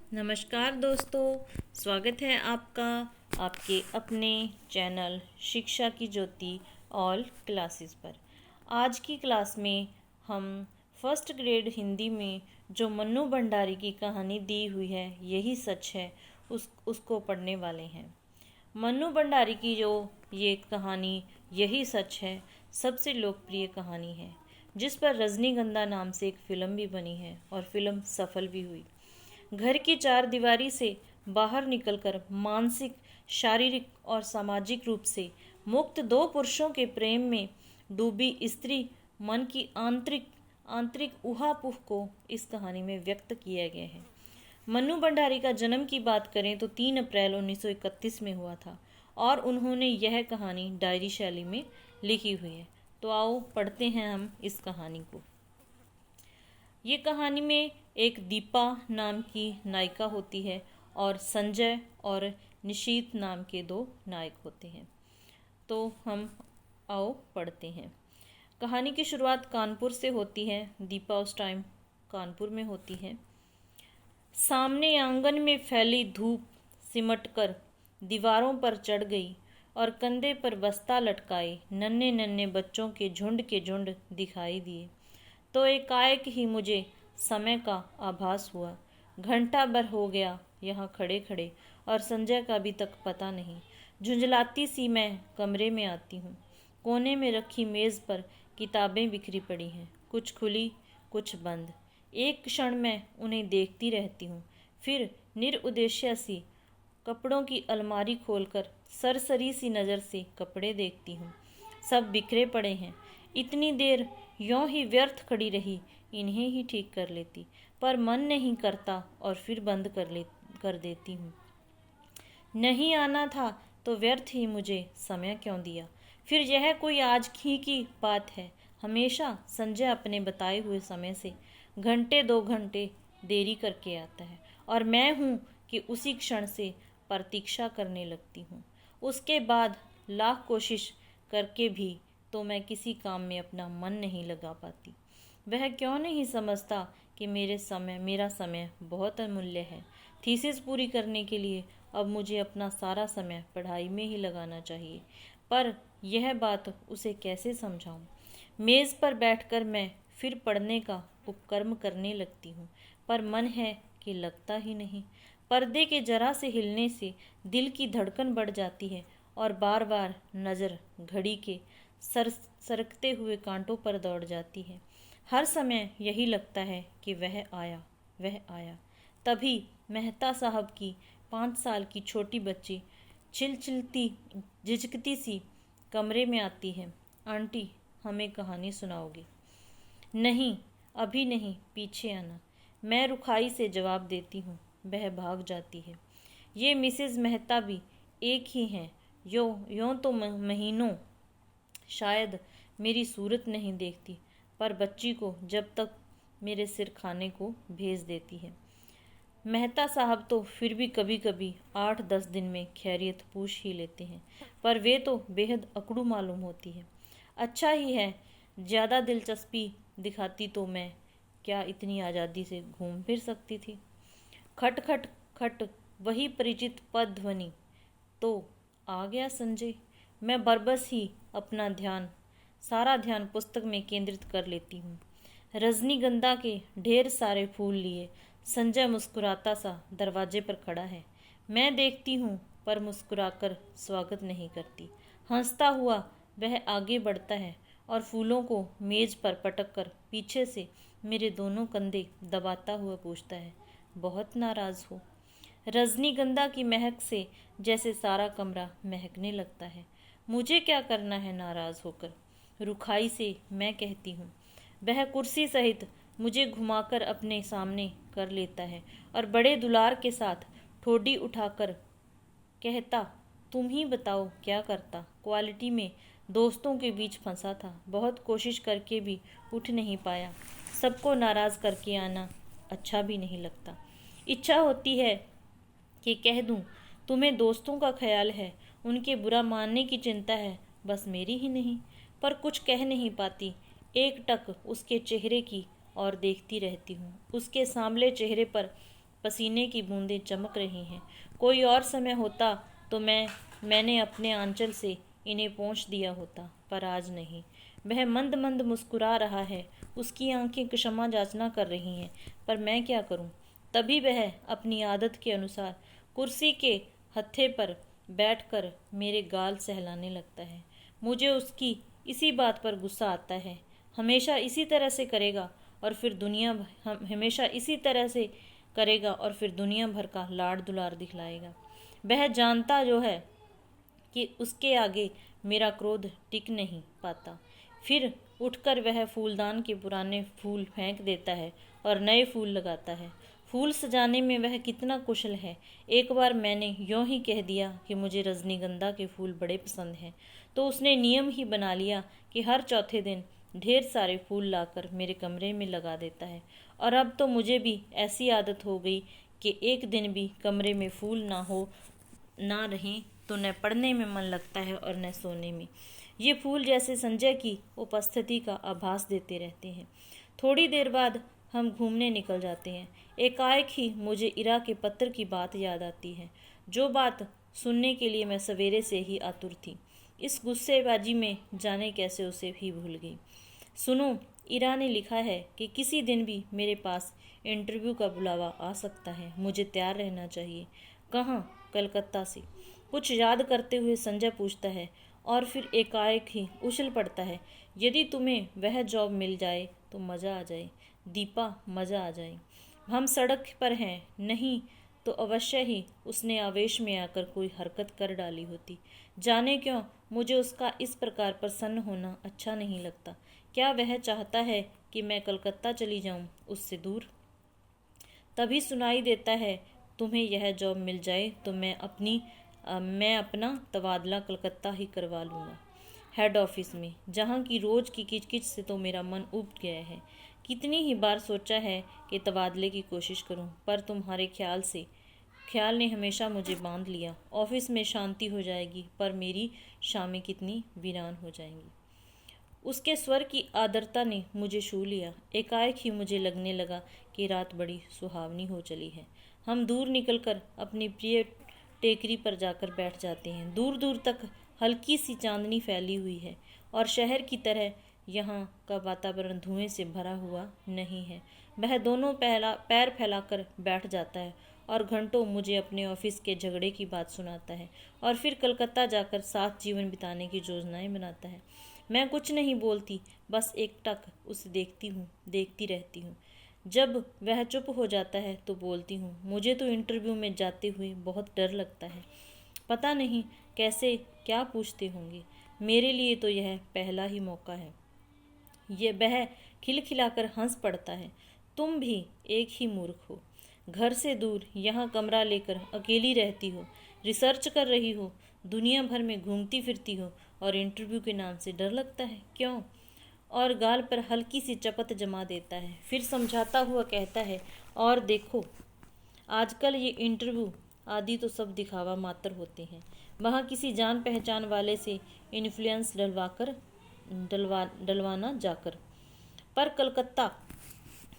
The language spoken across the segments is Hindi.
नमस्कार दोस्तों, स्वागत है आपका आपके अपने चैनल शिक्षा की ज्योति ऑल क्लासेस पर। आज की क्लास में हम फर्स्ट ग्रेड हिंदी में जो मन्नू भंडारी की कहानी दी हुई है, यही सच है, उसको पढ़ने वाले हैं। मन्नू भंडारी की जो ये कहानी यही सच है सबसे लोकप्रिय कहानी है, जिस पर रजनीगंधा नाम से एक फिल्म भी बनी है और फिल्म सफल भी हुई। घर की चार दीवारी से बाहर निकलकर मानसिक, शारीरिक और सामाजिक रूप से मुक्त दो पुरुषों के प्रेम में डूबी स्त्री मन की आंतरिक आंतरिक उहापोह को इस कहानी में व्यक्त किया गया है। मन्नू भंडारी का जन्म की बात करें तो 3 अप्रैल 1931 में हुआ था और उन्होंने यह कहानी डायरी शैली में लिखी हुई है। तो आओ पढ़ते हैं हम इस कहानी को। ये कहानी में एक दीपा नाम की नायिका होती है और संजय और निशीत नाम के दो नायक होते हैं। तो हम आओ पढ़ते हैं। कहानी की शुरुआत कानपुर से होती है। दीपा उस टाइम कानपुर में होती है। सामने आंगन में फैली धूप सिमटकर दीवारों पर चढ़ गई और कंधे पर बस्ता लटकाए नन्हे नन्हे बच्चों के झुंड दिखाई दिए। तो एकाएक ही मुझे समय का आभास हुआ। घंटा भर हो गया यहाँ खड़े खड़े और संजय का अभी तक पता नहीं। झुंझलाती सी मैं कमरे में आती हूँ। कोने में रखी मेज़ पर किताबें बिखरी पड़ी हैं, कुछ खुली कुछ बंद। एक क्षण मैं उन्हें देखती रहती हूँ, फिर निरुद्देश्य सी कपड़ों की अलमारी खोलकर सरसरी सी नज़र से कपड़े देखती हूँ। सब बिखरे पड़े हैं। इतनी देर यों ही व्यर्थ खड़ी रही, इन्हें ही ठीक कर लेती, पर मन नहीं करता और फिर बंद कर देती हूँ। नहीं आना था तो व्यर्थ ही मुझे समय क्यों दिया। फिर यह कोई आज की बात है। हमेशा संजय अपने बताए हुए समय से घंटे 2 घंटे देरी करके आता है और मैं हूँ कि उसी क्षण से प्रतीक्षा करने लगती हूँ। उसके बाद लाख कोशिश करके भी तो मैं किसी काम में अपना मन नहीं लगा पाती। वह क्यों नहीं समझता कि मेरा समय बहुत अमूल्य है। थीसिस पूरी करने के लिए अब मुझे अपना सारा समय पढ़ाई में ही लगाना चाहिए, पर यह बात उसे कैसे समझाऊं। मेज़ पर बैठकर मैं फिर पढ़ने का उपक्रम करने लगती हूँ, पर मन है कि लगता ही नहीं। पर्दे के जरा से हिलने से दिल की धड़कन बढ़ जाती है और बार बार नज़र घड़ी के सरकते हुए कांटों पर दौड़ जाती है। हर समय यही लगता है कि वह आया। तभी मेहता साहब की 5 साल की छोटी बच्ची चिलचिलती झिझकती सी कमरे में आती है। आंटी, हमें कहानी सुनाओगे? नहीं, अभी नहीं, पीछे आना, मैं रुखाई से जवाब देती हूँ। वह भाग जाती है। ये मिसेस मेहता भी एक ही हैं। यों तो महीनों शायद मेरी सूरत नहीं देखती, पर बच्ची को जब तक मेरे सिर खाने को भेज देती है। मेहता साहब तो फिर भी कभी कभी 8-10 दिन में खैरियत पूछ ही लेते हैं, पर वे तो बेहद अकड़ू मालूम होती है। अच्छा ही है, ज़्यादा दिलचस्पी दिखाती तो मैं क्या इतनी आज़ादी से घूम फिर सकती थी। खट खट खट, वही परिचित पद ध्वनि। तो आ गया संजय। मैं बरबस ही अपना सारा ध्यान पुस्तक में केंद्रित कर लेती हूँ। रजनीगंधा के ढेर सारे फूल लिए संजय मुस्कुराता सा दरवाजे पर खड़ा है। मैं देखती हूँ पर मुस्कुराकर स्वागत नहीं करती। हंसता हुआ वह आगे बढ़ता है और फूलों को मेज पर पटक कर पीछे से मेरे दोनों कंधे दबाता हुआ पूछता है, बहुत नाराज हो? रजनीगंधा की महक से जैसे सारा कमरा महकने लगता है। मुझे क्या करना है नाराज होकर? रुखाई से मैं कहती हूँ। वह कुर्सी सहित मुझे घुमाकर अपने सामने कर लेता है और बड़े दुलार के साथ ठोडी उठाकर कहता, तुम ही बताओ क्या करता। क्वालिटी में दोस्तों के बीच फंसा था, बहुत कोशिश करके भी उठ नहीं पाया। सबको नाराज़ करके आना अच्छा भी नहीं लगता। इच्छा होती है कि कह दूं, तुम्हें दोस्तों का ख्याल है, उनके बुरा मानने की चिंता है, बस मेरी ही नहीं, पर कुछ कह नहीं पाती। एक टक उसके चेहरे की और देखती रहती हूँ। उसके सांवले चेहरे पर पसीने की बूंदें चमक रही हैं। कोई और समय होता तो मैंने अपने आंचल से इन्हें पोंछ दिया होता, पर आज नहीं। वह मंद मंद मुस्कुरा रहा है, उसकी आंखें क्षमा याचना कर रही हैं, पर मैं क्या करूं? तभी वह अपनी आदत के अनुसार कुर्सी के हत्थे पर बैठकर मेरे गाल सहलाने लगता है। मुझे उसकी इसी बात पर गुस्सा आता है। हमेशा इसी तरह से करेगा और फिर हमेशा इसी तरह से करेगा और फिर दुनिया भर का लाड़ दुलार दिखलाएगा। वह जानता जो है कि उसके आगे मेरा क्रोध टिक नहीं पाता। फिर उठकर वह फूलदान के पुराने फूल फेंक देता है और नए फूल लगाता है। फूल सजाने में वह कितना कुशल है। एक बार मैंने यों ही कह दिया कि मुझे रजनीगंधा के फूल बड़े पसंद हैं, तो उसने नियम ही बना लिया कि हर चौथे दिन ढेर सारे फूल लाकर मेरे कमरे में लगा देता है। और अब तो मुझे भी ऐसी आदत हो गई कि एक दिन भी कमरे में फूल ना रहें तो न पढ़ने में मन लगता है और न सोने में। ये फूल जैसे संजय की उपस्थिति का आभास देते रहते हैं। थोड़ी देर बाद हम घूमने निकल जाते हैं। एकाएक ही मुझे इरा के पत्र की बात याद आती है, जो बात सुनने के लिए मैं सवेरे से ही आतुर थी। इस गुस्सेबाजी में जाने कैसे उसे भी भूल गई। सुनो, इरा ने लिखा है कि किसी दिन भी मेरे पास इंटरव्यू का बुलावा आ सकता है, मुझे तैयार रहना चाहिए। कहाँ? कलकत्ता से। कुछ याद करते हुए संजय पूछता है और फिर एकाएक ही उछल पड़ता है, यदि तुम्हें वह जॉब मिल जाए तो मज़ा आ जाए दीपा, मज़ा आ जाए। हम सड़क पर हैं, नहीं तो अवश्य ही उसने आवेश में आकर कोई हरकत कर डाली होती। जाने क्यों मुझे उसका इस प्रकार प्रसन्न होना अच्छा नहीं लगता। क्या वह चाहता है कि मैं कलकत्ता चली जाऊं, उससे दूर? तभी सुनाई देता है, तुम्हें यह जॉब मिल जाए तो मैं अपना तबादला कलकत्ता ही करवा लूँगा, हेड ऑफिस में, जहाँ की रोज़ की किचकिच से तो मेरा मन उब गया है। कितनी ही बार सोचा है कि तबादले की कोशिश करूं, पर तुम्हारे ख्याल ने हमेशा मुझे बांध लिया। ऑफिस में शांति हो जाएगी, पर मेरी शामें कितनी वीरान हो जाएंगी। उसके स्वर की आर्द्रता ने मुझे छू लिया। एकाएक ही मुझे लगने लगा कि रात बड़ी सुहावनी हो चली है। हम दूर निकलकर अपनी प्रिय टेकरी पर जाकर बैठ जाते हैं। दूर दूर तक हल्की सी चांदनी फैली हुई है और शहर की तरह यहाँ का वातावरण धुएं से भरा हुआ नहीं है। वह दोनों पैर फैलाकर बैठ जाता है और घंटों मुझे अपने ऑफिस के झगड़े की बात सुनाता है और फिर कलकत्ता जाकर साथ जीवन बिताने की योजनाएं बनाता है। मैं कुछ नहीं बोलती, बस एकटक उसे देखती रहती हूँ। जब वह चुप हो जाता है तो बोलती हूँ, मुझे तो इंटरव्यू में जाते हुए बहुत डर लगता है। पता नहीं कैसे क्या पूछते होंगे। मेरे लिए तो यह पहला ही मौका है। ये वह खिलखिलाकर हंस पड़ता है। तुम भी एक ही मूर्ख हो। घर से दूर यहाँ कमरा लेकर अकेली रहती हो, रिसर्च कर रही हो, दुनिया भर में घूमती फिरती हो और इंटरव्यू के नाम से डर लगता है, क्यों? और गाल पर हल्की सी चपत जमा देता है। फिर समझाता हुआ कहता है, और देखो, आजकल ये इंटरव्यू आदि तो सब दिखावा मात्र होते हैं। वहाँ किसी जान पहचान वाले से इन्फ्लुएंस डलवाना जाकर। पर कलकत्ता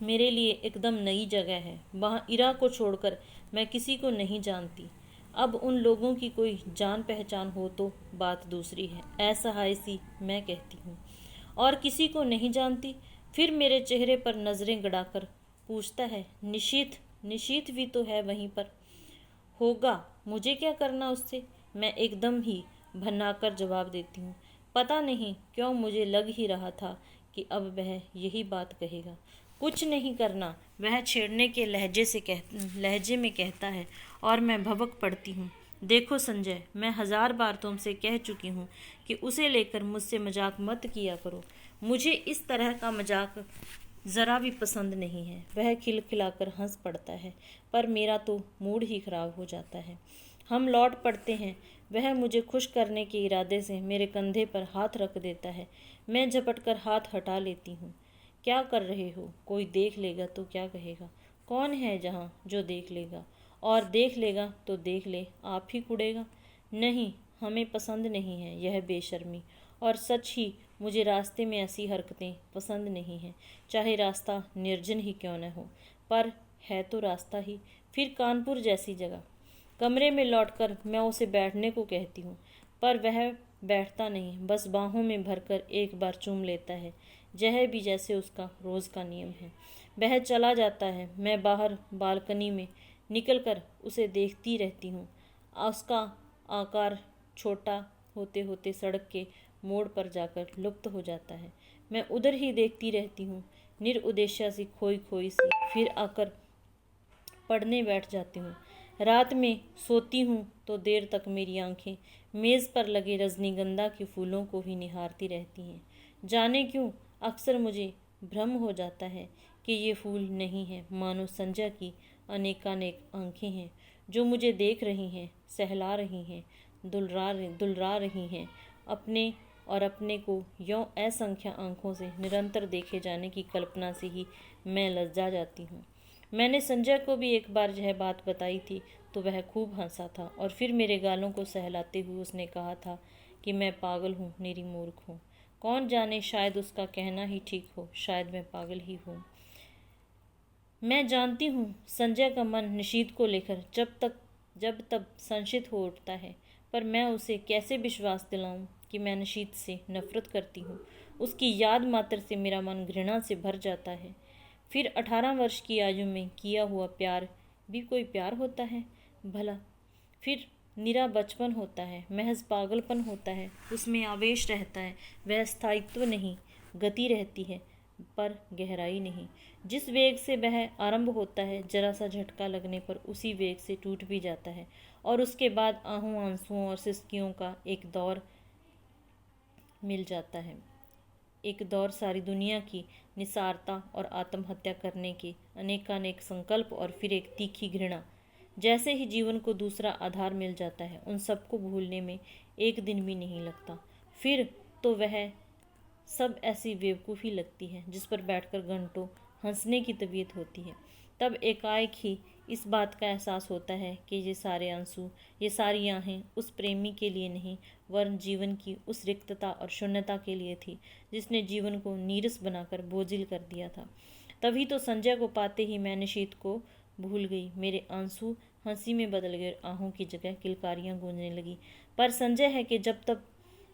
मेरे लिए एकदम नई जगह है। वहाँ इरा को छोड़कर मैं किसी को नहीं जानती। अब उन लोगों की कोई जान पहचान हो तो बात दूसरी है, असहाय सी मैं कहती हूँ। और किसी को नहीं जानती? फिर मेरे चेहरे पर नजरें गड़ाकर पूछता है, निशीथ भी तो है वहीं पर। होगा, मुझे क्या करना उससे? मैं एकदम ही भन्नाकर जवाब देती हूँ। पता नहीं क्यों मुझे लग ही रहा था कि अब वह यही बात कहेगा। कुछ नहीं करना, वह छेड़ने के लहजे में कहता है और मैं भभक पड़ती हूँ। देखो संजय, मैं 1000 बार तुमसे कह चुकी हूँ कि उसे लेकर मुझसे मजाक मत किया करो। मुझे इस तरह का मजाक ज़रा भी पसंद नहीं है। वह खिलखिलाकर हंस पड़ता है, पर मेरा तो मूड ही खराब हो जाता है। हम लौट पड़ते हैं। वह मुझे खुश करने के इरादे से मेरे कंधे पर हाथ रख देता है। मैं झपटकर हाथ हटा लेती हूँ। क्या कर रहे हो? कोई देख लेगा तो क्या कहेगा? कौन है जहाँ जो देख लेगा? और देख लेगा तो देख ले, आप ही कुड़ेगा। नहीं, हमें पसंद नहीं है यह बेशर्मी। और सच ही मुझे रास्ते में ऐसी हरकतें पसंद नहीं हैं, चाहे रास्ता निर्जन ही क्यों न हो। पर है तो रास्ता ही, फिर कानपुर जैसी जगह। कमरे में लौटकर मैं उसे बैठने को कहती हूँ, पर वह बैठता नहीं, बस बाहों में भरकर एक बार चूम लेता है, यह भी जैसे उसका रोज़ का नियम है। वह चला जाता है। मैं बाहर बालकनी में निकलकर उसे देखती रहती हूँ। उसका आकार छोटा होते होते सड़क के मोड़ पर जाकर लुप्त हो जाता है। मैं उधर ही देखती रहती हूँ, निरुद्देश्य सी, खोई खोई सी। फिर आकर पढ़ने बैठ जाती हूँ। रात में सोती हूँ तो देर तक मेरी आंखें मेज़ पर लगे रजनीगंधा के फूलों को ही निहारती रहती हैं। जाने क्यों अक्सर मुझे भ्रम हो जाता है कि ये फूल नहीं हैं, मानो संजय की अनेकानेक आंखें हैं जो मुझे देख रही हैं, सहला रही हैं, दुलरा रही हैं। अपने को यों असंख्य आंखों से निरंतर देखे जाने की कल्पना से ही मैं लज्जा जाती हूँ। मैंने संजय को भी एक बार यह बात बताई थी तो वह खूब हंसा था और फिर मेरे गालों को सहलाते हुए उसने कहा था कि मैं पागल हूँ, निरी मूर्ख हूँ। कौन जाने, शायद उसका कहना ही ठीक हो, शायद मैं पागल ही हूँ। मैं जानती हूँ संजय का मन निशीथ को लेकर जब तब संशित हो उठता है, पर मैं उसे कैसे विश्वास दिलाऊं कि मैं निशीथ से नफरत करती हूँ। उसकी याद मात्र से मेरा मन घृणा से भर जाता है। फिर 18 वर्ष की आयु में किया हुआ प्यार भी कोई प्यार होता है भला? फिर निरा बचपन होता है, महज पागलपन होता है, उसमें आवेश रहता है, वह स्थायित्व नहीं, गति रहती है पर गहराई नहीं। जिस वेग से वह आरंभ होता है, जरा सा झटका लगने पर उसी वेग से टूट भी जाता है और उसके बाद आहों आंसुओं और सिसकियों का एक दौर मिल जाता है। एक दौर सारी दुनिया की निसारता और आत्महत्या करने के अनेकानेक संकल्प और फिर एक तीखी घृणा। जैसे ही जीवन को दूसरा आधार मिल जाता है, उन सबको भूलने में एक दिन भी नहीं लगता। फिर तो वह सब ऐसी बेवकूफ़ी लगती है जिस पर बैठकर घंटों हंसने की तबीयत होती है। तब एकाएक ही इस बात का एहसास होता है कि ये सारे आंसू, ये सारी आहें उस प्रेमी के लिए नहीं, वरन जीवन की उस रिक्तता और शून्यता के लिए थी जिसने जीवन को नीरस बनाकर बोझिल कर दिया था। तभी तो संजय को पाते ही मैं निशीथ को भूल गई। मेरे आंसू हंसी में बदल गए, आहों की जगह किलकारियां गूंजने लगी। पर संजय है कि जब तक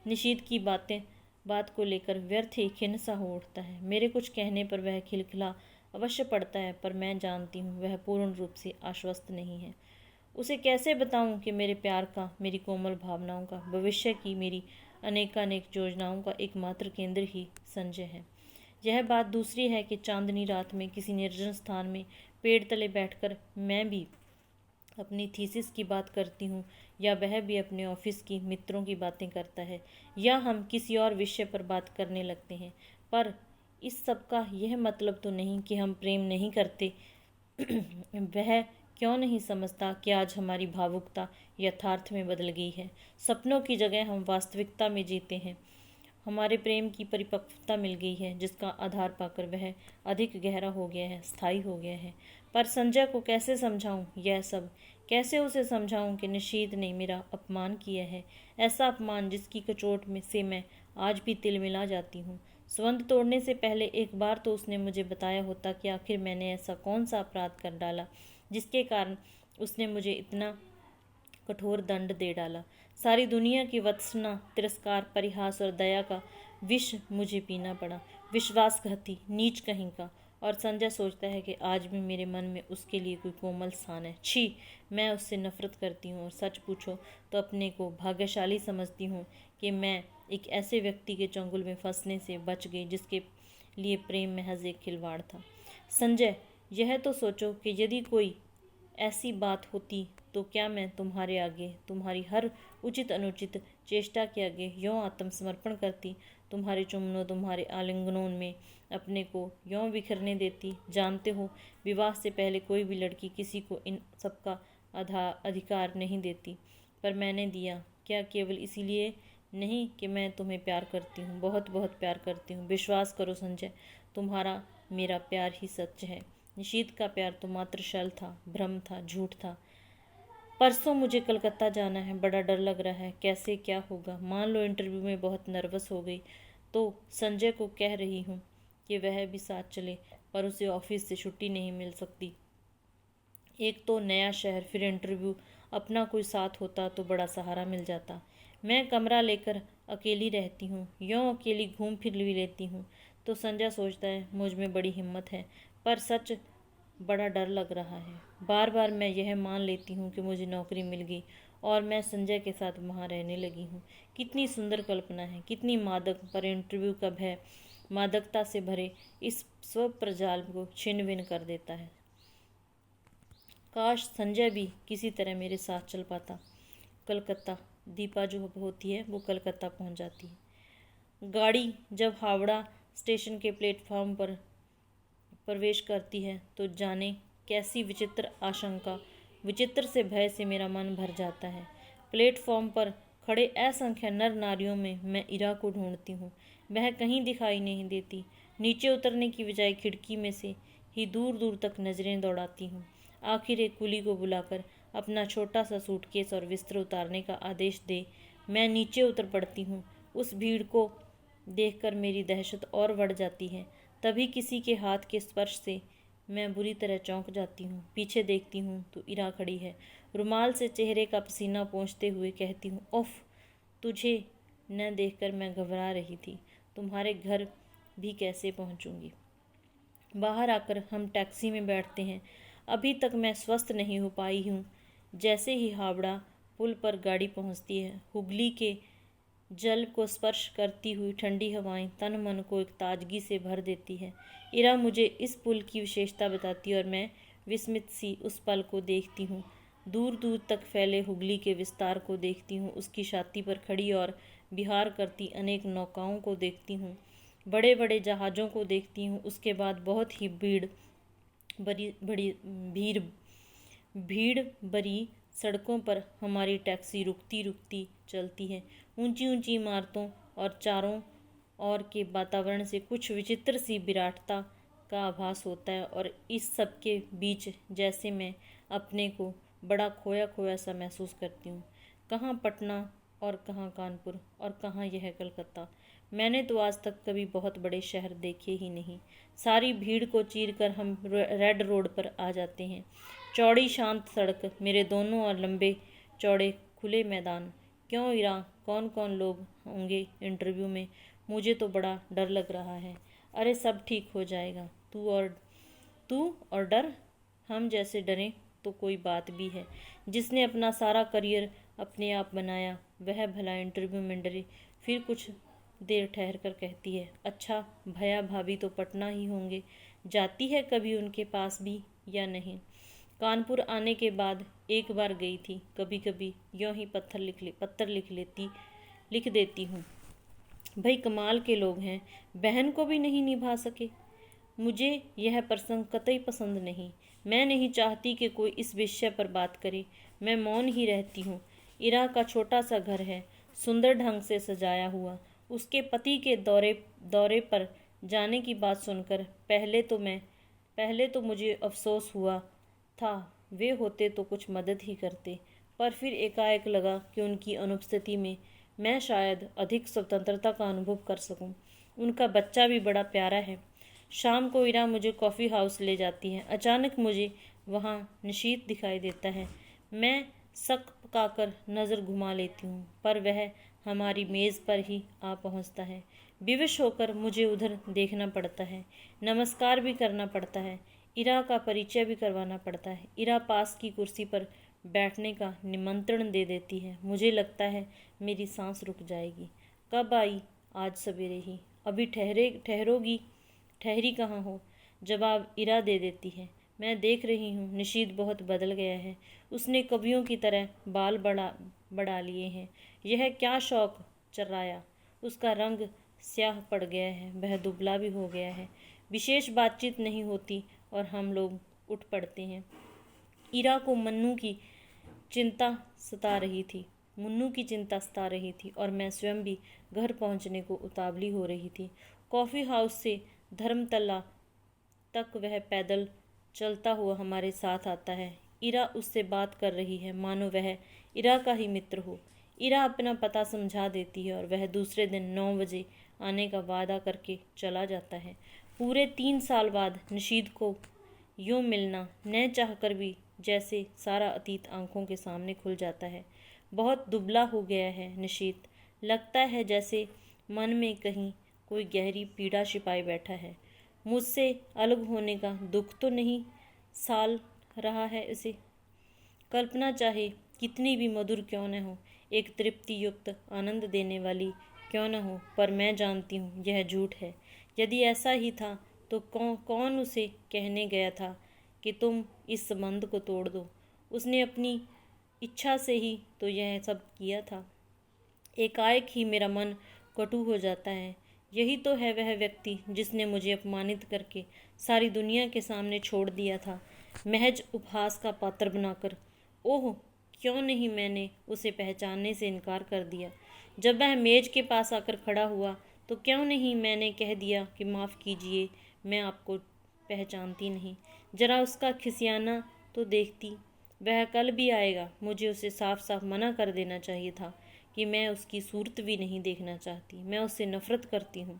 निशीथ की बात को लेकर व्यर्थ ही खिन्न सा हो उठता है। मेरे कुछ कहने पर वह खिलखिला अवश्य पड़ता है, पर मैं जानती हूँ वह पूर्ण रूप से आश्वस्त नहीं है। उसे कैसे बताऊं कि मेरे प्यार का, मेरी कोमल भावनाओं का, भविष्य की मेरी अनेकानेक योजनाओं का एकमात्र केंद्र ही संजय है। यह बात दूसरी है कि चांदनी रात में किसी निर्जन स्थान में पेड़ तले बैठकर मैं भी अपनी थीसिस की बात करती हूँ, या वह भी अपने ऑफिस की मित्रों की बातें करता है, या हम किसी और विषय पर बात करने लगते हैं। पर इस सब का यह मतलब तो नहीं कि हम प्रेम नहीं करते। वह क्यों नहीं समझता कि आज हमारी भावुकता यथार्थ में बदल गई है। सपनों की जगह हम वास्तविकता में जीते हैं। हमारे प्रेम की परिपक्वता मिल गई है, जिसका आधार पाकर वह अधिक गहरा हो गया है, स्थायी हो गया है। पर संजय को कैसे समझाऊं यह सब? कैसे उसे समझाऊं कि निशीथ ने मेरा अपमान किया है, ऐसा अपमान जिसकी कचोट में से मैं आज भी तिलमिला जाती हूँ। संबंध तोड़ने से पहले एक बार तो उसने मुझे बताया होता कि आखिर मैंने ऐसा कौन सा अपराध कर डाला जिसके कारण उसने मुझे इतना कठोर दंड दे डाला। सारी दुनिया की वत्सना, तिरस्कार, परिहास और दया का विष मुझे पीना पड़ा। विश्वासघाती, नीच कहीं का। और संजय सोचता है कि आज भी मेरे मन में उसके लिए कोई कोमल स्थान है। छी, मैं उससे नफरत करती हूँ और सच पूछो तो अपने को भाग्यशाली समझती हूँ कि मैं एक ऐसे व्यक्ति के चंगुल में फंसने से बच गई जिसके लिए प्रेम महज एक खिलवाड़ था। संजय, यह तो सोचो कि यदि कोई ऐसी बात होती तो क्या मैं तुम्हारे आगे, तुम्हारी हर उचित अनुचित चेष्टा के आगे यों आत्मसमर्पण करती, तुम्हारे चुम्बनों, तुम्हारे आलिंगनों में अपने को यों बिखरने देती? जानते हो, विवाह से पहले कोई भी लड़की किसी को इन सब का अधिकार नहीं देती, पर मैंने दिया। क्या केवल इसीलिए नहीं कि मैं तुम्हें प्यार करती हूँ, बहुत बहुत प्यार करती हूँ। विश्वास करो संजय, तुम्हारा मेरा प्यार ही सच है। निशीथ का प्यार तो मात्र छल था, भ्रम था, झूठ था। परसों मुझे कलकत्ता जाना है, बड़ा डर लग रहा है, कैसे क्या होगा। मान लो इंटरव्यू में बहुत नर्वस हो गई तो संजय को कह रही हूँ कि वह भी साथ चले, पर उसे ऑफिस से छुट्टी नहीं मिल सकती। एक तो नया शहर, फिर इंटरव्यू, अपना कोई साथ होता तो बड़ा सहारा मिल जाता। मैं कमरा लेकर अकेली रहती हूँ, यूँ अकेली घूम फिर भी लेती हूँ। तो संजय सोचता है मुझ में बड़ी हिम्मत है, पर सच बड़ा डर लग रहा है। बार बार मैं यह मान लेती हूँ कि मुझे नौकरी मिल गई और मैं संजय के साथ वहाँ रहने लगी हूँ। कितनी सुंदर कल्पना है, कितनी मादक, पर इंटरव्यू का भय मादकता से भरे इस स्वप्रजाल को छिन्न भिन्न कर देता है। काश संजय भी किसी तरह मेरे साथ चल पाता। कलकत्ता, दीपा जो होती है वो कलकत्ता पहुंच जाती है। गाड़ी जब हावड़ा स्टेशन के प्लेटफॉर्म पर प्रवेश करती है तो जाने कैसी विचित्र आशंका, विचित्र से भय से मेरा मन भर जाता है। प्लेटफॉर्म पर खड़े असंख्य नर नारियों में मैं इरा को ढूंढती हूँ। वह कहीं दिखाई नहीं देती। नीचे उतरने की बजाय खिड़की में से ही दूर दूर तक नजरें दौड़ाती हूँ। आखिर एक कुली को बुलाकर अपना छोटा सा सूटकेस और बिस्तर उतारने का आदेश दे मैं नीचे उतर पड़ती हूँ। उस भीड़ को देखकर मेरी दहशत और बढ़ जाती है। तभी किसी के हाथ के स्पर्श से मैं बुरी तरह चौंक जाती हूँ। पीछे देखती हूँ तो इरा खड़ी है, रुमाल से चेहरे का पसीना पोंछते हुए कहती हूँ, उफ, तुझे न देखकर मैं घबरा रही थी। तुम्हारे घर भी कैसे पहुँचूंगी। बाहर आकर हम टैक्सी में बैठते हैं। अभी तक मैं स्वस्थ नहीं हो पाई हूँ। जैसे ही हावड़ा पुल पर गाड़ी पहुँचती है, हुगली के जल को स्पर्श करती हुई ठंडी हवाएं तन मन को एक ताजगी से भर देती है। इरा मुझे इस पुल की विशेषता बताती है और मैं विस्मित सी उस पल को देखती हूँ। दूर दूर तक फैले हुगली के विस्तार को देखती हूँ। उसकी छाती पर खड़ी और विहार करती अनेक नौकाओं को देखती हूँ। बड़े बड़े जहाज़ों को देखती हूँ। उसके बाद बहुत ही बड़ी बड़ी भीड़ भीड़ भरी सड़कों पर हमारी टैक्सी रुकती रुकती चलती है। ऊंची ऊंची इमारतों और चारों ओर के वातावरण से कुछ विचित्र सी विराटता का आभास होता है और इस सब के बीच जैसे मैं अपने को बड़ा खोया खोया सा महसूस करती हूँ। कहाँ पटना और कहाँ कानपुर और कहाँ यह कलकत्ता। मैंने तो आज तक कभी बहुत बड़े शहर देखे ही नहीं। सारी भीड़ को चीरकर हम रेड रोड पर आ जाते हैं। चौड़ी शांत सड़क, मेरे दोनों और लंबे चौड़े खुले मैदान। क्यों इरा, कौन कौन लोग होंगे इंटरव्यू में? मुझे तो बड़ा डर लग रहा है। अरे सब ठीक हो जाएगा। तू और डर? हम जैसे डरें तो कोई बात भी है। जिसने अपना सारा करियर अपने आप बनाया वह भला इंटरव्यू में डरे? फिर कुछ देर ठहर कर कहती है, अच्छा भैया भाभी तो पटना ही होंगे। जाती है कभी उनके पास भी या नहीं? कानपुर आने के बाद एक बार गई थी। कभी कभी यूँ ही पत्थर लिख देती हूँ। भाई कमाल के लोग हैं, बहन को भी नहीं निभा सके। मुझे यह प्रसंग कतई पसंद नहीं। मैं नहीं चाहती कि कोई इस विषय पर बात करे। मैं मौन ही रहती हूँ। इरा का छोटा सा घर है, सुंदर ढंग से सजाया हुआ। उसके पति के दौरे पर जाने की बात सुनकर पहले तो मुझे अफसोस हुआ था। वे होते तो कुछ मदद ही करते, पर फिर एकाएक लगा कि उनकी अनुपस्थिति में मैं शायद अधिक स्वतंत्रता का अनुभव कर सकूं। उनका बच्चा भी बड़ा प्यारा है। शाम को इरा मुझे कॉफ़ी हाउस ले जाती है। अचानक मुझे वहाँ निशीत दिखाई देता है। मैं शक पकाकर नज़र घुमा लेती हूँ, पर वह हमारी मेज़ पर ही आ पहुँचता है। विवश होकर मुझे उधर देखना पड़ता है, नमस्कार भी करना पड़ता है, इरा का परिचय भी करवाना पड़ता है। इरा पास की कुर्सी पर बैठने का निमंत्रण दे देती है। मुझे लगता है मेरी सांस रुक जाएगी। कब आई? आज सवेरे ही। अभी ठहरी कहाँ हो? जवाब इरा दे देती है। मैं देख रही हूँ निशीत बहुत बदल गया है। उसने कवियों की तरह बाल बढ़ा लिए हैं। यह क्या शौक चर्राया। उसका रंग स्याह पड़ गया है, वह दुबला भी हो गया है। विशेष बातचीत नहीं होती और हम लोग उठ पड़ते हैं। इरा को मुन्नू की चिंता सता रही थी और मैं स्वयं भी घर पहुंचने को उतावली हो रही थी। कॉफ़ी हाउस से धर्मतला तक वह पैदल चलता हुआ हमारे साथ आता है। इरा उससे बात कर रही है मानो वह इरा का ही मित्र हो। इरा अपना पता समझा देती है और वह दूसरे दिन 9 बजे आने का वादा करके चला जाता है। पूरे 3 साल बाद निशीत को यूँ मिलना न चाहकर भी जैसे सारा अतीत आंखों के सामने खुल जाता है। बहुत दुबला हो गया है निशीत। लगता है जैसे मन में कहीं कोई गहरी पीड़ा छिपाए बैठा है। मुझसे अलग होने का दुख तो नहीं साल रहा है इसे। कल्पना चाहे कितनी भी मधुर क्यों न हो, एक तृप्ति युक्त आनंद देने वाली क्यों न हो, पर मैं जानती हूँ यह झूठ है। यदि ऐसा ही था तो कौन उसे कहने गया था कि तुम इस संबंध को तोड़ दो। उसने अपनी इच्छा से ही तो यह सब किया था। एकाएक ही मेरा मन कटु हो जाता है। यही तो है वह व्यक्ति जिसने मुझे अपमानित करके सारी दुनिया के सामने छोड़ दिया था, महज उपहास का पात्र बनाकर। ओह, क्यों नहीं मैंने उसे पहचानने से इनकार कर दिया। जब वह मेज के पास आकर खड़ा हुआ तो क्यों नहीं मैंने कह दिया कि माफ़ कीजिए, मैं आपको पहचानती नहीं। जरा उसका खिसियाना तो देखती। वह कल भी आएगा। मुझे उसे साफ साफ मना कर देना चाहिए था कि मैं उसकी सूरत भी नहीं देखना चाहती। मैं उससे नफरत करती हूँ।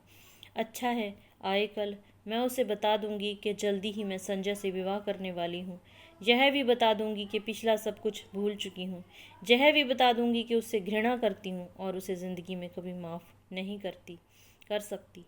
अच्छा है, आए कल। मैं उसे बता दूंगी कि जल्दी ही मैं संजय से विवाह करने वाली हूँ। यह भी बता दूंगी कि पिछला सब कुछ भूल चुकी हूँ। यह भी बता दूंगी कि उससे घृणा करती हूँ और उसे ज़िंदगी में कभी माफ़ नहीं कर सकती।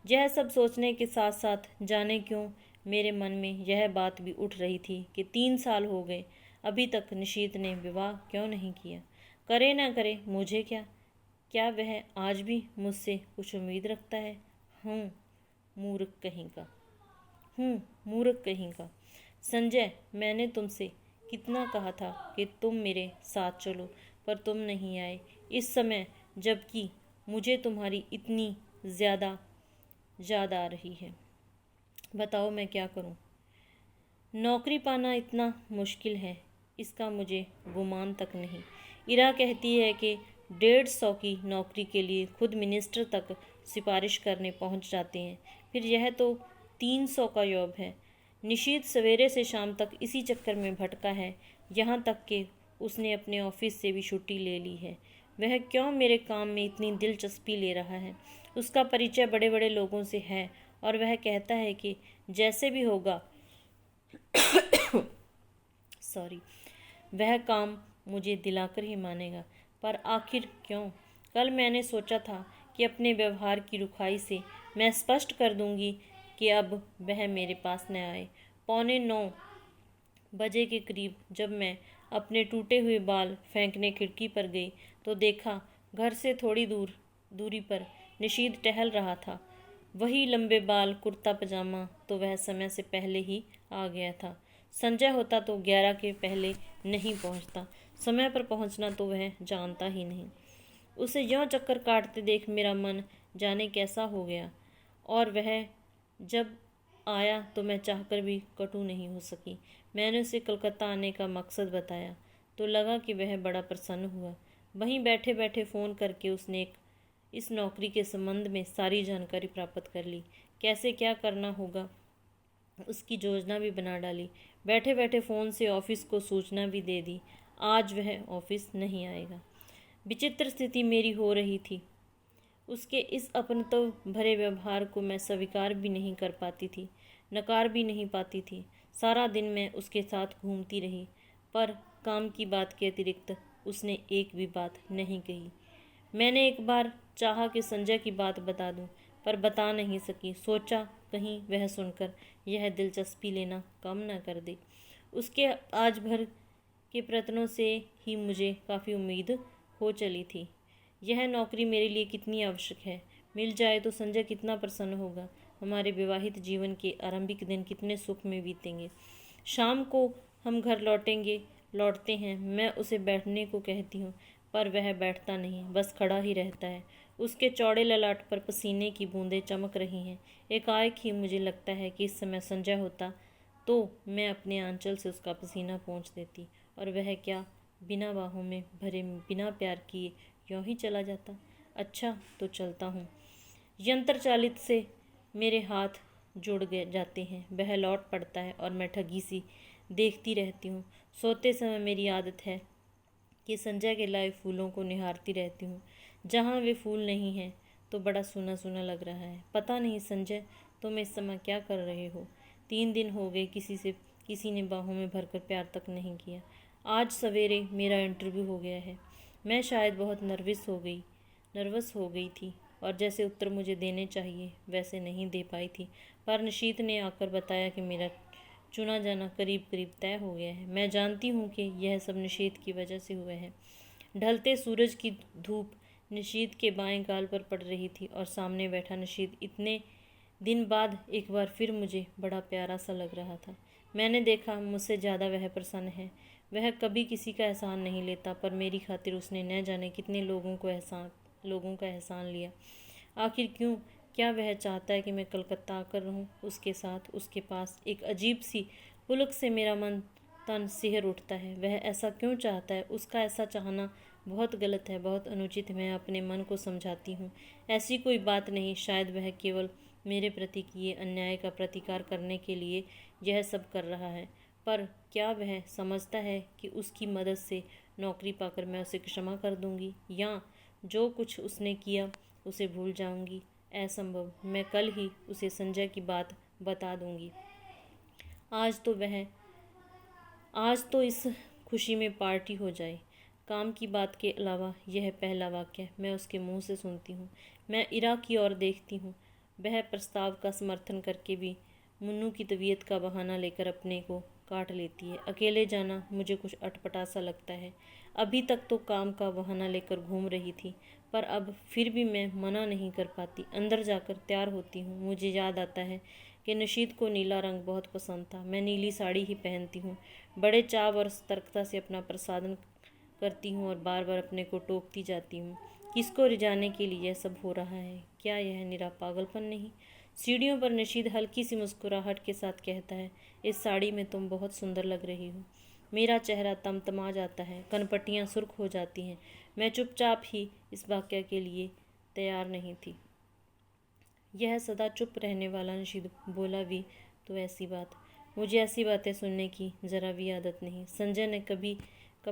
यह सब सोचने के साथ साथ जाने क्यों मेरे मन में यह बात भी उठ रही थी कि 3 साल हो गए, अभी तक निशीत ने विवाह क्यों नहीं किया। करे ना करे मुझे क्या वह आज भी मुझसे कुछ उम्मीद रखता है। हूँ मूर्ख कहीं का। संजय, मैंने तुमसे कितना कहा था कि तुम मेरे साथ चलो, पर तुम नहीं आए इस समय, जबकि मुझे तुम्हारी इतनी ज़्यादा याद आ रही है। बताओ मैं क्या करूं? नौकरी पाना इतना मुश्किल है, इसका मुझे गुमान तक नहीं। इरा कहती है कि 150 की नौकरी के लिए खुद मिनिस्टर तक सिफारिश करने पहुंच जाते हैं। फिर यह तो 300 का जॉब है। निशीत सवेरे से शाम तक इसी चक्कर में भटका है, यहाँ तक कि उसने अपने ऑफिस से भी छुट्टी ले ली है। वह क्यों मेरे काम में इतनी दिलचस्पी ले रहा है? उसका परिचय बड़े बड़े लोगों से है और वह कहता है कि जैसे भी होगा सॉरी, वह काम मुझे दिलाकर ही मानेगा। पर आखिर क्यों? कल मैंने सोचा था कि अपने व्यवहार की रुखाई से मैं स्पष्ट कर दूंगी कि अब वह मेरे पास न आए। 8:45 बजे के करीब जब मैं अपने टूटे हुए बाल फेंकने खिड़की पर गई तो देखा घर से थोड़ी दूरी पर निशीत टहल रहा था। वही लंबे बाल, कुर्ता पजामा। तो वह समय से पहले ही आ गया था। संजय होता तो 11 के पहले नहीं पहुंचता। समय पर पहुंचना तो वह जानता ही नहीं। उसे यों चक्कर काटते देख मेरा मन जाने कैसा हो गया। और वह जब आया तो मैं चाहकर भी कटु नहीं हो सकी। मैंने उसे कलकत्ता आने का मकसद बताया तो लगा कि वह बड़ा प्रसन्न हुआ। वहीं बैठे बैठे फ़ोन करके उसने इस नौकरी के संबंध में सारी जानकारी प्राप्त कर ली। कैसे क्या करना होगा उसकी योजना भी बना डाली। बैठे बैठे फ़ोन से ऑफिस को सूचना भी दे दी। आज वह ऑफिस नहीं आएगा। विचित्र स्थिति मेरी हो रही थी। उसके इस अपनत्व भरे व्यवहार को मैं स्वीकार भी नहीं कर पाती थी, नकार भी नहीं पाती थी। सारा दिन मैं उसके साथ घूमती रही, पर काम की बात के अतिरिक्त उसने एक भी बात नहीं कही। मैंने एक बार चाहा कि संजय की बात बता दूं, पर बता नहीं सकी। सोचा कहीं वह सुनकर यह दिलचस्पी लेना कम न कर दे। उसके आज भर के प्रयत्नों से ही मुझे काफ़ी उम्मीद हो चली थी। यह नौकरी मेरे लिए कितनी आवश्यक है। मिल जाए तो संजय कितना प्रसन्न होगा। हमारे विवाहित जीवन के आरंभिक दिन कितने सुख में बीतेंगे। शाम को हम घर लौटते हैं। मैं उसे बैठने को कहती हूँ, पर वह बैठता नहीं, बस खड़ा ही रहता है। उसके चौड़े ललाट पर पसीने की बूंदें चमक रही हैं। एकाएक ही मुझे लगता है कि इस समय संजय होता तो मैं अपने आंचल से उसका पसीना पोंछ देती और वह क्या बिना बाहों में भरे, बिना प्यार किए यूं ही चला जाता। अच्छा तो चलता हूँ। यंत्र चालित से मेरे हाथ जुड़ गए जाते हैं। वह लौट पड़ता है और मैं ठगी सी देखती रहती हूँ। सोते समय मेरी आदत है कि संजय के लाए फूलों को निहारती रहती हूँ। जहाँ वे फूल नहीं हैं तो बड़ा सूना सूना लग रहा है। पता नहीं संजय, तुम इस समय क्या कर रहे हो? 3 दिन हो गए किसी से किसी ने बाहों में भरकर प्यार तक नहीं किया। आज सवेरे मेरा इंटरव्यू हो गया है। मैं शायद बहुत नर्वस हो गई थी और जैसे उत्तर मुझे देने चाहिए वैसे नहीं दे पाई थी। पर नशीद ने आकर बताया कि मेरा चुना जाना करीब करीब तय हो गया है। मैं जानती हूँ कि यह सब नशीद की वजह से हुआ है। ढलते सूरज की धूप नशीद के बाएं गाल पर पड़ रही थी और सामने बैठा नशीद इतने दिन बाद एक बार फिर मुझे बड़ा प्यारा सा लग रहा था। मैंने देखा मुझसे ज़्यादा वह प्रसन्न है। वह कभी किसी का एहसान नहीं लेता, पर मेरी खातिर उसने न जाने कितने लोगों का एहसान लिया। आखिर क्यों? क्या वह चाहता है कि मैं कलकत्ता आकर रहूं उसके साथ, उसके पास? एक अजीब सी पुलक से मेरा मन तन सिहर उठता है। वह ऐसा क्यों चाहता है? उसका ऐसा चाहना बहुत गलत है, बहुत अनुचित है। मैं अपने मन को समझाती हूँ ऐसी कोई बात नहीं। शायद वह केवल मेरे प्रति किए अन्याय का प्रतिकार करने के लिए यह सब कर रहा है। पर क्या वह समझता है कि उसकी मदद से नौकरी पाकर मैं उसे क्षमा कर दूंगी या जो कुछ उसने किया उसे भूल जाऊंगी? असंभव। मैं कल ही उसे संजय की बात बता दूंगी। आज तो इस खुशी में पार्टी हो जाए। काम की बात के अलावा यह पहला वाक्य मैं उसके मुंह से सुनती हूँ। मैं इरा की ओर देखती हूँ। वह प्रस्ताव का समर्थन करके भी मुन्नू की तबीयत का बहाना लेकर अपने को काट लेती है। अकेले जाना मुझे कुछ अटपटा सा लगता है। अभी तक तो काम का बहाना लेकर घूम रही थी, पर अब फिर भी मैं मना नहीं कर पाती। अंदर जाकर तैयार होती हूँ। मुझे याद आता है कि नशीद को नीला रंग बहुत पसंद था। मैं नीली साड़ी ही पहनती हूँ। बड़े चाव और सतर्कता से अपना प्रसाधन करती हूँ और बार बार अपने को टोकती जाती हूँ। किसको रिझाने के लिए यह सब हो रहा है? क्या यह निरा पागलपन नहीं? सीढ़ियों पर नशीद हल्की सी मुस्कुराहट के साथ कहता है, इस साड़ी में तुम बहुत सुंदर लग रही हो। मेरा चेहरा तमतमा जाता है, कनपट्टियाँ सुर्ख हो जाती हैं। मैं चुपचाप ही इस वाक्य के लिए तैयार नहीं थी। यह सदा चुप रहने वाला नशीद बोला भी तो ऐसी बात। मुझे ऐसी बातें सुनने की जरा भी आदत नहीं। संजय ना कभी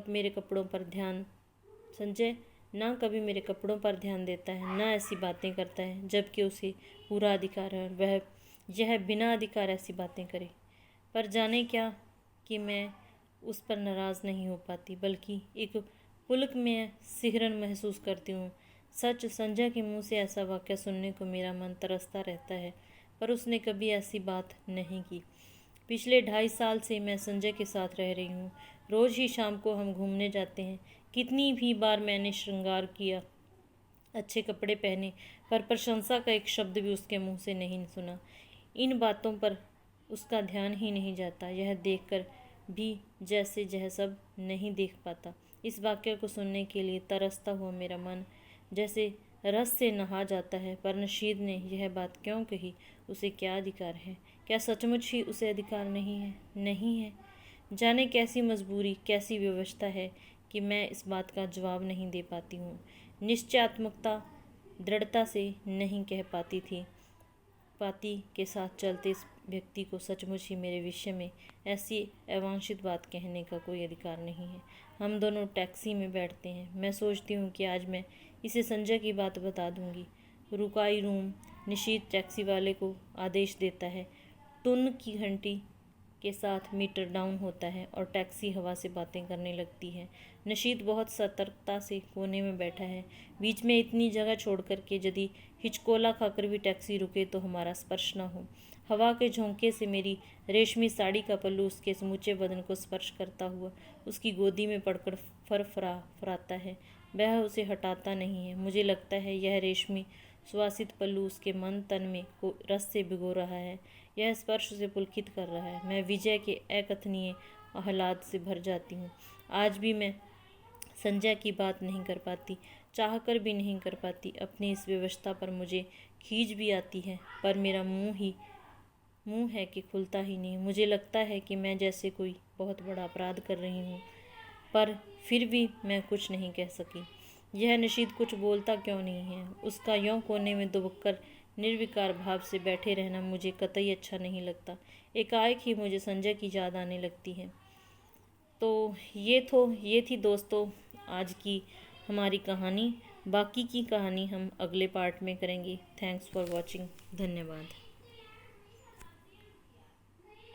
मेरे कपड़ों पर ध्यान देता है, ना ऐसी बातें करता है, जबकि उसे पूरा अधिकार है और वह यह बिना अधिकार ऐसी बातें करे। पर जाने क्या कि मैं उस पर नाराज़ नहीं हो पाती, बल्कि एक पुलक में सिहरन महसूस करती हूँ। सच, संजय के मुंह से ऐसा वाक्य सुनने को मेरा मन तरसता रहता है, पर उसने कभी ऐसी बात नहीं की। पिछले 2.5 साल से मैं संजय के साथ रह रही हूँ। रोज़ ही शाम को हम घूमने जाते हैं। कितनी भी बार मैंने श्रृंगार किया, अच्छे कपड़े पहने, पर प्रशंसा का एक शब्द भी उसके मुंह से नहीं सुना। इन बातों पर उसका ध्यान ही नहीं जाता। यह देखकर भी जैसे यह सब नहीं देख पाता। इस वाक्य को सुनने के लिए तरसता हुआ मेरा मन जैसे रस से नहा जाता है। पर नशीद ने यह बात क्यों कही? उसे क्या अधिकार है? क्या सचमुच ही उसे अधिकार नहीं है? नहीं है। जाने कैसी मजबूरी, कैसी व्यवस्था है कि मैं इस बात का जवाब नहीं दे पाती हूँ। निश्चयात्मकता दृढ़ता से नहीं कह पाती के साथ चलते इस व्यक्ति को सचमुच ही मेरे विषय में ऐसी अवांछित बात कहने का कोई अधिकार नहीं है। हम दोनों टैक्सी में बैठते हैं। मैं सोचती हूँ कि आज मैं इसे संजय की बात बता दूंगी। रुकाई रूम। नशीद टैक्सी वाले को आदेश देता है। टुन की घंटी के साथ मीटर डाउन होता है और टैक्सी हवा से बातें करने लगती है। नशीद बहुत सतर्कता से कोने में बैठा है, बीच में इतनी जगह छोड़कर के यदि हिचकोला खाकर भी टैक्सी रुके तो हमारा स्पर्श न हो। हवा के झोंके से मेरी रेशमी साड़ी का पल्लू उसके समूचे बदन को स्पर्श करता हुआ उसकी गोदी में पड़कर फराता है। वह उसे हटाता नहीं है। मुझे लगता है यह रेशमी सुवासित पल्लू उसके मन तन में को रस से भिगो रहा है। यह स्पर्श उसे पुलकित कर रहा है। मैं विजय के अकथनीय आह्लाद से भर जाती हूँ। आज भी मैं संजय की बात नहीं कर पाती, चाहकर भी नहीं कर पाती। अपनी इस व्यवस्था पर मुझे खींच भी आती है, पर मेरा मुंह है कि खुलता ही नहीं। मुझे लगता है कि मैं जैसे कोई बहुत बड़ा अपराध कर रही हूँ, पर फिर भी मैं कुछ नहीं कह सकी। यह नशीद कुछ बोलता क्यों नहीं है? उसका यों कोने में दुबककर निर्विकार भाव से बैठे रहना मुझे कतई अच्छा नहीं लगता। एकाएक ही मुझे संजय की याद आने लगती है। तो ये थी दोस्तों आज की हमारी कहानी। बाकी की कहानी हम अगले पार्ट में करेंगे। Thanks for watching. धन्यवाद।